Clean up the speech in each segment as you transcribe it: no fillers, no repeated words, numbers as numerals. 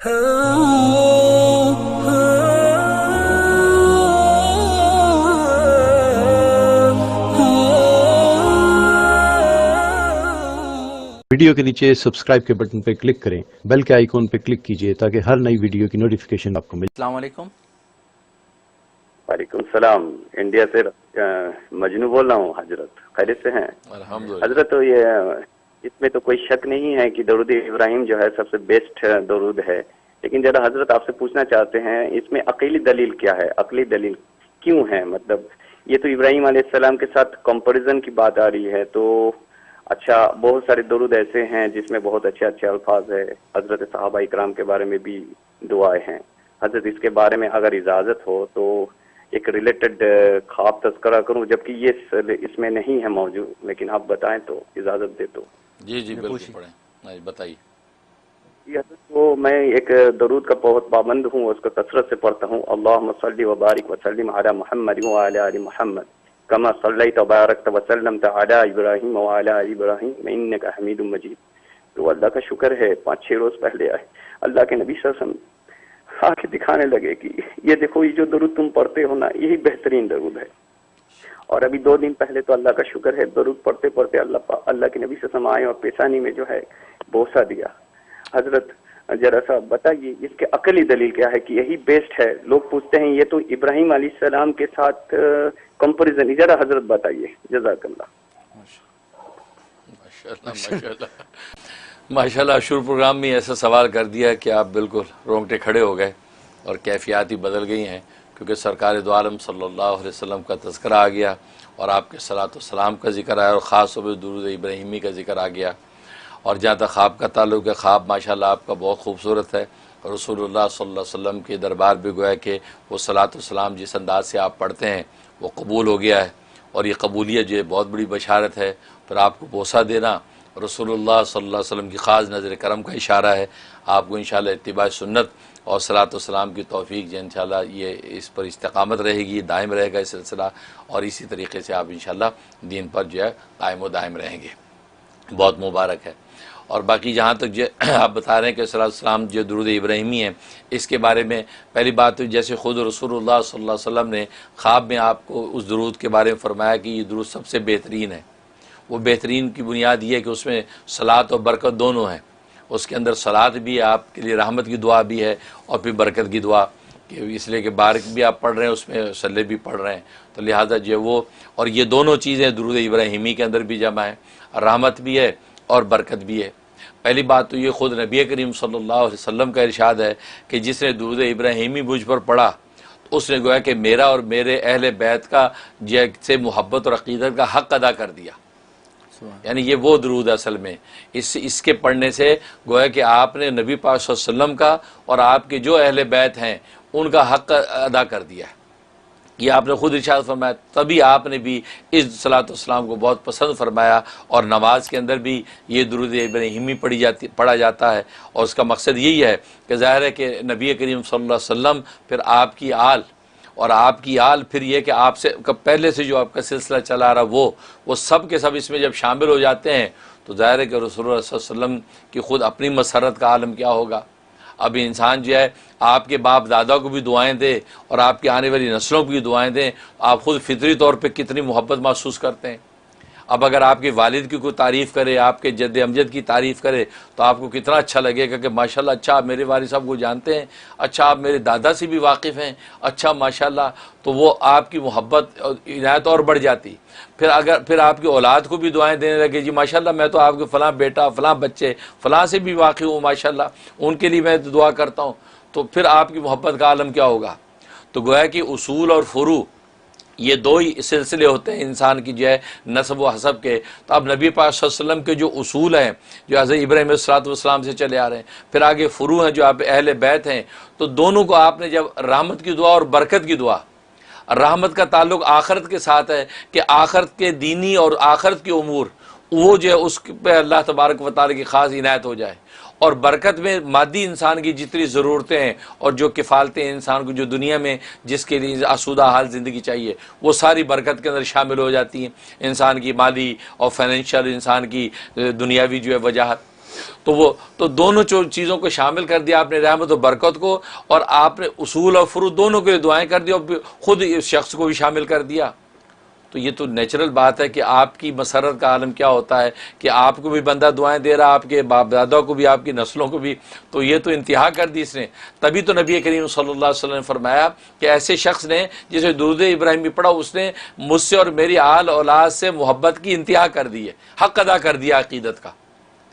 Video کے نیچے subscribe کے بٹن پہ کلک کریں، بیل کے آئیکن پہ کلک کیجئے تاکہ ہر نئی ویڈیو کی نوٹیفیکیشن آپ کو ملے۔ السلام علیکم۔ وعلیکم السلام، انڈیا سے مجنو بول رہا ہوں حضرت، خیریت سے ہیں؟ الحمدللہ حضرت تو یہ اس میں تو کوئی شک نہیں ہے کہ درود ابراہیم جو ہے سب سے بیسٹ درود ہے، لیکن ذرا حضرت آپ سے پوچھنا چاہتے ہیں اس میں عقلی دلیل کیا ہے؟ عقلی دلیل کیوں ہے؟ مطلب یہ تو ابراہیم علیہ السلام کے ساتھ کمپیریزن کی بات آ رہی ہے، تو اچھا بہت سارے درود ایسے ہیں جس میں بہت اچھے اچھے الفاظ ہے، حضرت صحابہ اکرام کے بارے میں بھی دعائیں ہیں۔ حضرت اس کے بارے میں اگر اجازت ہو تو ایک ریلیٹڈ خواب تذکرہ کروں، جبکہ یہ اس میں نہیں ہے موجود، لیکن آپ بتائیں تو اجازت دے تو۔ جی بالکل پڑھیں، بتائیے۔ یہ حضرت وہ میں ایک درود کا بہت پابند ہوں، اس کو کثرت سے پڑھتا ہوں، اللہم صلی وبارک وسلم علی محمد وعلی آل محمد کما صلیت وبارکت وسلمت علی ابراہیم وعلی آل ابراہیم انک حمید مجید۔ تو اللہ کا شکر ہے 5-6 روز پہلے آئے اللہ کے نبی صلی اللہ علیہ وسلم آ کے دکھانے لگے کہ یہ دیکھو یہ جو درود تم پڑھتے ہو نا یہی بہترین درود ہے۔ اور ابھی 2 دن پہلے تو اللہ کا شکر ہے درود پڑھتے پڑھتے اللہ کے نبی صلی اللہ علیہ وسلم آئے اور پیشانی میں جو ہے بوسہ دیا۔ حضرت ذرا سا بتائیے اس کے عقلی دلیل کیا ہے کہ یہی بیسٹ ہے؟ لوگ پوچھتے ہیں یہ تو ابراہیم علیہ السلام کے ساتھ کمپیریزن، ذرا حضرت بتائیے، جزاک اللہ۔ ماشاءاللہ شروع پروگرام میں ایسا سوال کر دیا کہ آپ بالکل رونگٹے کھڑے ہو گئے اور کیفیات ہی بدل گئی ہیں، کیونکہ سرکار دو عالم صلی اللہ علیہ وسلم کا تذکرہ آ گیا اور آپ کے صلاۃ والسلام کا ذکر آیا اور خاص طور پہ درود ابراہیمی کا ذکر آ گیا۔ اور جہاں تک خواب کا تعلق ہے، خواب ماشاءاللہ آپ کا بہت خوبصورت ہے، رسول اللہ صلی اللہ علیہ وسلم کے دربار بھی گویا کہ وہ صلاۃ والسلام جس انداز سے آپ پڑھتے ہیں وہ قبول ہو گیا ہے، اور یہ قبولیت جو ہے بہت بڑی بشارت ہے۔ پھر آپ کو بوسہ دینا رسول اللہ صلی اللہ علیہ وسلم کی خاص نظر کرم کا اشارہ ہے۔ آپ کو انشاءاللہ اتباع سنت اور صلاۃ والسلام کی توفیق جو انشاءاللہ یہ اس پر استقامت رہے گی، دائم رہے گا یہ سلسلہ، اور اسی طریقے سے آپ انشاءاللہ دین پر جو ہے قائم و دائم رہیں گے۔ بہت مبارک ہے۔ اور باقی جہاں تک جو آپ بتا رہے ہیں کہ صلاۃ والسلام جو درود ابراہیمی ہے، اس کے بارے میں پہلی بات تو جیسے خود رسول اللہ صلی اللہ علیہ وسلم نے خواب میں آپ کو اس درود کے بارے میں فرمایا کہ یہ درود سب سے بہترین ہے۔ وہ بہترین کی بنیاد یہ ہے کہ اس میں صلاۃ اور برکت دونوں ہیں، اس کے اندر صلاۃ بھی ہے، آپ کے لیے رحمت کی دعا بھی ہے، اور پھر برکت کی دعا، کہ اس لیے کہ بارک بھی آپ پڑھ رہے ہیں، اس میں صلی بھی پڑھ رہے ہیں، تو لہٰذا جو وہ اور یہ دونوں چیزیں درود ابراہیمی کے اندر بھی جمع ہیں، رحمت بھی ہے اور برکت بھی ہے۔ پہلی بات تو یہ خود نبی کریم صلی اللہ علیہ وسلم کا ارشاد ہے کہ جس نے درود ابراہیمی مجھ پر پڑھا تو اس نے گویا کہ میرا اور میرے اہل بیت کا سے محبت اور عقیدت کا حق ادا کر دیا۔ یعنی یہ وہ درود اصل میں اس کے پڑھنے سے گویا کہ آپ نے نبی پاک صلی اللہ علیہ وسلم کا اور آپ کے جو اہل بیت ہیں ان کا حق ادا کر دیا ہے۔ یہ آپ نے خود ارشاد فرمایا، تبھی آپ نے بھی اس صلاۃ والسلام کو بہت پسند فرمایا، اور نماز کے اندر بھی یہ درود ابراہیمی پڑھا جاتا ہے، اور اس کا مقصد یہی ہے کہ ظاہر ہے کہ نبی کریم صلی اللہ علیہ وسلم، پھر آپ کی آل، اور آپ کی آل، پھر یہ کہ آپ سے پہلے سے جو آپ کا سلسلہ چلا آ رہا وہ سب کے سب اس میں جب شامل ہو جاتے ہیں تو ظاہر ہے کہ رسول اللہ صلی اللہ علیہ وسلم کی خود اپنی مسرت کا عالم کیا ہوگا۔ اب انسان جو ہے آپ کے باپ دادا کو بھی دعائیں دے اور آپ کی آنے والی نسلوں کو بھی دعائیں دیں، آپ خود فطری طور پہ کتنی محبت محسوس کرتے ہیں۔ اب اگر آپ کے والد کی کوئی تعریف کرے، آپ کے جد امجد کی تعریف کرے تو آپ کو کتنا اچھا لگے گا کہ ماشاءاللہ اچھا آپ میرے والد صاحب کو جانتے ہیں، اچھا آپ میرے دادا سے بھی واقف ہیں، اچھا ماشاءاللہ، تو وہ آپ کی محبت اور عنایت اور بڑھ جاتی۔ پھر آپ کی اولاد کو بھی دعائیں دینے لگے، جی ماشاءاللہ میں تو آپ کے فلاں بیٹا، فلاں بچے، فلاں سے بھی واقف ہوں ماشاءاللہ، ان کے لیے میں دعا کرتا ہوں، تو پھر آپ کی محبت کا عالم کیا ہوگا۔ تو گویا کہ اصول اور فروع یہ 2 ہی سلسلے ہوتے ہیں انسان کی جو ہے نسب و حسب کے۔ تو اب نبی پاک صلی اللہ علیہ وسلم کے جو اصول ہیں جو حضرت ابراہیم علیہ السلام سے چلے آ رہے ہیں، پھر آگے فروع ہیں جو آپ اہل بیت ہیں، تو دونوں کو آپ نے جب رحمت کی دعا اور برکت کی دعا، رحمت کا تعلق آخرت کے ساتھ ہے کہ آخرت کے دینی اور آخرت کے امور وہ جو ہے اس پہ اللہ تبارک و تعالی کی خاص عنایت ہو جائے، اور برکت میں مادی انسان کی جتنی ضرورتیں ہیں اور جو کفالتیں انسان کو جو دنیا میں جس کے لیے آسودہ حال زندگی چاہیے وہ ساری برکت کے اندر شامل ہو جاتی ہیں، انسان کی مالی اور فائنینشیل، انسان کی دنیاوی جو ہے وجاہت۔ تو دونوں چیزوں کو شامل کر دیا آپ نے، رحمت و برکت کو، اور آپ نے اصول اور فروع دونوں کے لیے دعائیں کر دی، اور خود اس شخص کو بھی شامل کر دیا۔ تو یہ تو نیچرل بات ہے کہ آپ کی مسرت کا عالم کیا ہوتا ہے کہ آپ کو بھی بندہ دعائیں دے رہا، آپ کے باپ دادا کو بھی، آپ کی نسلوں کو بھی، تو یہ تو انتہا کر دی اس نے۔ تبھی تو نبی کریم صلی اللہ علیہ وسلم نے فرمایا کہ ایسے شخص نے جسے درود ابراہیمی پڑھا، اس نے مجھ سے اور میری آل اولاد سے محبت کی انتہا کر دی ہے، حق ادا کر دیا عقیدت کا۔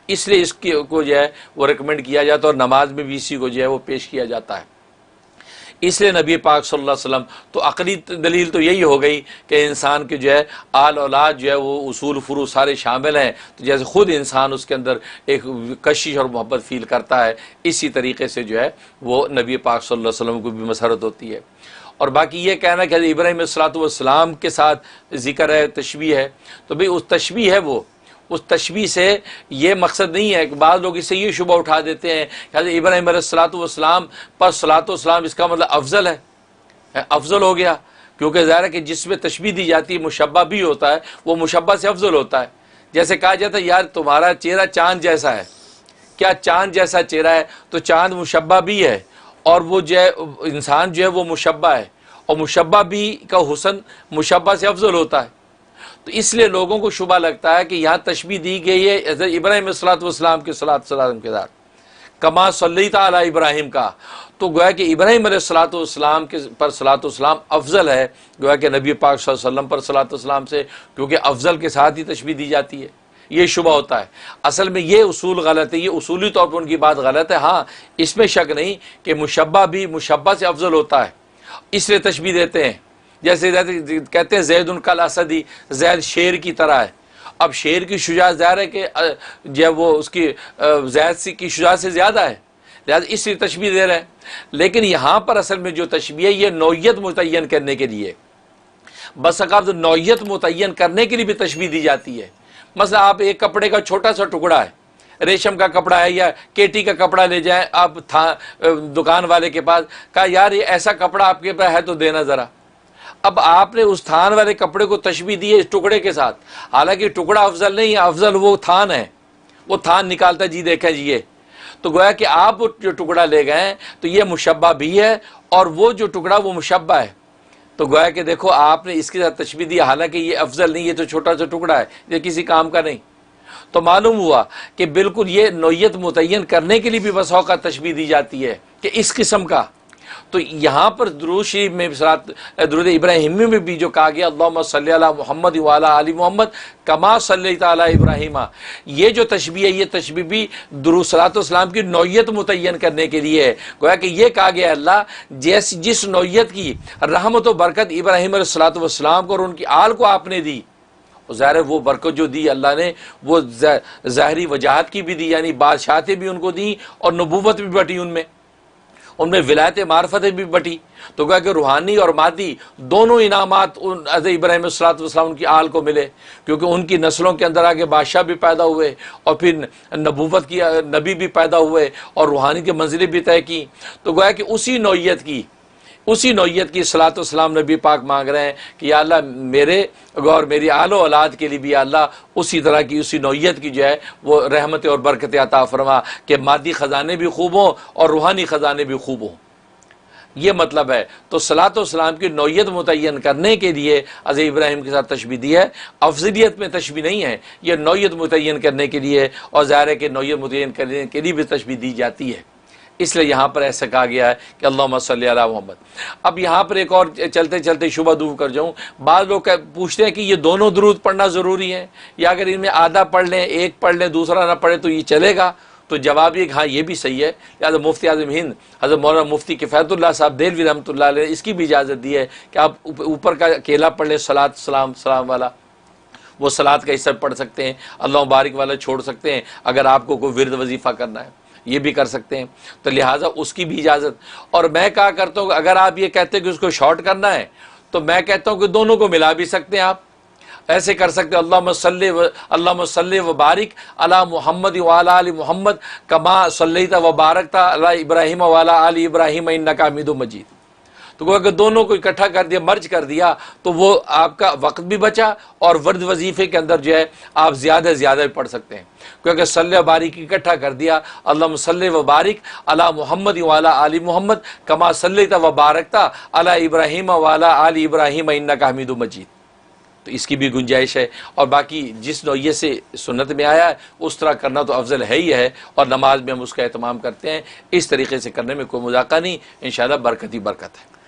اس لیے اس کو جو ہے وہ ریکمنڈ کیا جاتا ہے، اور نماز میں بھی اسی کو جو ہے وہ پیش کیا جاتا ہے۔ اس لیے نبی پاک صلی اللہ علیہ وسلم تو عقلی دلیل تو یہی ہو گئی کہ انسان کے جو ہے آل اولاد جو ہے وہ اصول فروع سارے شامل ہیں، تو جیسے خود انسان اس کے اندر ایک کشش اور محبت فیل کرتا ہے، اسی طریقے سے جو ہے وہ نبی پاک صلی اللہ علیہ وسلم کو بھی مسرت ہوتی ہے۔ اور باقی یہ کہنا کہ حضرت ابراہیم علیہ السلام کے ساتھ ذکر ہے، تشبیہ ہے، تو بھئی اس تشبیہ ہے، وہ اس تشبیہ سے یہ مقصد نہیں ہے کہ بعض لوگ اس سے یہ شبہ اٹھا دیتے ہیں کہ حضرت ابراہیم علیہ السلام پر صلاۃ والسلام اس کا مطلب افضل ہے، افضل ہو گیا، کیونکہ ظاہر ہے کہ جس میں تشبیہ دی جاتی ہے مشبہ بھی ہوتا ہے، وہ مشبہ سے افضل ہوتا ہے۔ جیسے کہا جاتا ہے یار تمہارا چہرہ چاند جیسا ہے، کیا چاند جیسا چہرہ ہے؟ تو چاند مشبہ بھی ہے، اور وہ جو ہے انسان جو ہے وہ مشبہ ہے، اور مشبہ بھی کا حسن مشبہ سے افضل ہوتا ہے۔ تو اس لیے لوگوں کو شبہ لگتا ہے کہ یہاں تشبیہ دی گئی ہے حضرت ابراہیم علیہ السلام کے صلاۃ کے ساتھ، کما صلیت علی ابراہیم کا، تو گویا کہ ابراہیم علیہ السلام کے پر صلاۃ والسلام افضل ہے گویا کہ نبی پاک صلی اللہ علیہ وسلم پر صلاۃ والسلام سے، کیونکہ افضل کے ساتھ ہی تشبیہ دی جاتی ہے۔ یہ شبہ ہوتا ہے، اصل میں یہ اصول غلط ہے، یہ اصولی طور پر ان کی بات غلط ہے۔ ہاں اس میں شک نہیں کہ مشبہ بھی مشبہ سے افضل ہوتا ہے، اس لیے تشبیہ دیتے ہیں۔ جیسے کہتے ہیں زید کل اسدی، زید شیر کی طرح ہے۔ اب شیر کی شجاعت ظاہر ہے کہ جب وہ اس کی زید کی شجاعت سے زیادہ ہے، لہٰذا اس لیے تشبیہ دے رہے ہیں۔ لیکن یہاں پر اصل میں جو تشبیہ ہے یہ نوعیت متعین کرنے کے لیے، بس اگر نوعیت متعین کرنے کے لیے بھی تشبیہ دی جاتی ہے۔ مثلا آپ ایک کپڑے کا چھوٹا سا ٹکڑا ہے، ریشم کا کپڑا ہے یا کیٹی کا کپڑا لے جائیں آپ دکان والے کے پاس، کہا یار یہ ایسا کپڑا آپ کے پاس ہے تو دینا ذرا۔ اب آپ نے اس تھان والے کپڑے کو تشبیہ دی ہے اس ٹکڑے کے ساتھ، حالانکہ ٹکڑا افضل نہیں ہے، افضل وہ تھان ہے، وہ تھان نکالتا جی دیکھیں جی یہ، تو گویا کہ آپ جو ٹکڑا لے گئے ہیں تو یہ مشبہ بھی ہے، اور وہ جو ٹکڑا وہ مشبہ ہے، تو گویا کہ دیکھو آپ نے اس کے ساتھ تشبیہ دی، حالانکہ یہ افضل نہیں، یہ تو چھوٹا سا ٹکڑا ہے، یہ کسی کام کا نہیں۔ تو معلوم ہوا کہ بالکل یہ نوعیت متعین کرنے کے لیے بھی بس اوقات تشبیہ دی جاتی ہے کہ اس قسم کا۔ تو یہاں پر درود شریف میں درود ابراہیمی میں بھی جو کہا گیا اللہم صلی علی محمد وعلی آل محمد کما صلیت علی ابراہیم، یہ جو تشبیہ ہے یہ تشبیہ بھی درود صلاۃ والسلام کی نوعیت متعین کرنے کے لیے ہے۔ گویا کہ یہ کہا گیا اللہ جس نوعیت کی رحمت و برکت ابراہیم علیہ الصلوۃ والسلام کو اور ان کی آل کو آپ نے دی، ظاہر ہے وہ برکت جو دی اللہ نے وہ ظاہری وجاہت کی بھی دی، یعنی بادشاہتیں بھی ان کو دی اور نبوت بھی بٹی ان میں ولایت معرفت بھی بٹی، تو کہا کہ روحانی اور مادی دونوں انعامات حضرت ابراہیم علیہ السلام ان کی آل کو ملے، کیونکہ ان کی نسلوں کے اندر آگے بادشاہ بھی پیدا ہوئے، اور پھر نبوت کی نبی بھی پیدا ہوئے، اور روحانی کے منزلیں بھی طے کی۔ تو گویا کہ اسی نوعیت کی صلاۃ والسلام نبی پاک مانگ رہے ہیں کہ یا اللہ میرے اور میری آل و اولاد کے لیے بھی یا اللہ اسی طرح کی اسی نوعیت کی جو ہے وہ رحمت اور برکت عطا فرما کہ مادی خزانے بھی خوب ہوں اور روحانی خزانے بھی خوب ہوں۔ یہ مطلب ہے۔ تو صلاۃ والسلام کی نوعیت متعین کرنے کے لیے حضرت ابراہیم کے ساتھ تشبیہ دی ہے، افضلیت میں تشبیہ نہیں ہے، یہ نوعیت متعین کرنے کے لیے، اور ظاہر ہے کہ نوعیت متعین کرنے کے لیے بھی تشبیہ دی جاتی ہے، اس لیے یہاں پر ایسا کہا گیا ہے کہ اللہم صلی علی محمد۔ اب یہاں پر ایک اور چلتے چلتے شبہ دور کر جاؤں، بعض لوگ پوچھتے ہیں کہ یہ دونوں درود پڑھنا ضروری ہے، یا اگر ان میں آدھا پڑھ لیں ایک پڑھ لیں دوسرا نہ پڑھے تو یہ چلے گا؟ تو جواب یہ کہ ہاں یہ بھی صحیح ہے، لہٰذا مفتی اعظم ہند حضرت مولانا مفتی کفایت اللہ صاحب دہلوی رحمۃ اللہ علیہ نے اس کی بھی اجازت دی ہے کہ آپ اوپر کا اکیلا پڑھ لیں صلاۃ سلام والا، وہ صلاۃ کا حصہ پڑھ سکتے ہیں، اللہ مبارک والا چھوڑ سکتے ہیں، اگر آپ کو کوئی ورد وظیفہ کرنا ہے یہ بھی کر سکتے ہیں، تو لہٰذا اس کی بھی اجازت۔ اور میں کہا کرتا ہوں اگر آپ یہ کہتے ہیں کہ اس کو شارٹ کرنا ہے تو میں کہتا ہوں کہ دونوں کو ملا بھی سکتے ہیں، آپ ایسے کر سکتے ہیں اللہم صلی و بارک علی محمد وعلی آل محمد کما صلیت و بارکت علی ابراہیم وعلی آل ابراہیم انک حمید مجید۔ تو وہ اگر دونوں کو اکٹھا کر دیا، مرج کر دیا، تو وہ آپ کا وقت بھی بچا اور ورد وظیفے کے اندر جو ہے آپ زیادہ سے زیادہ بھی پڑھ سکتے ہیں، کیونکہ صلی و بارک اکٹھا کر دیا، اللہم صلی و بارک علی محمد وعلی آل محمد کما صلیت و بارکتا علی ابراہیم وعلی آل ابراہیم انک حمید مجید، تو اس کی بھی گنجائش ہے۔ اور باقی جس نوعیت سے سنت میں آیا ہے اس طرح کرنا تو افضل ہے ہی ہے، اور نماز میں ہم اس کا اہتمام کرتے ہیں، اس طریقے سے کرنے میں کوئی مذاقہ نہیں، انشاءاللہ برکت ہی برکت ہے۔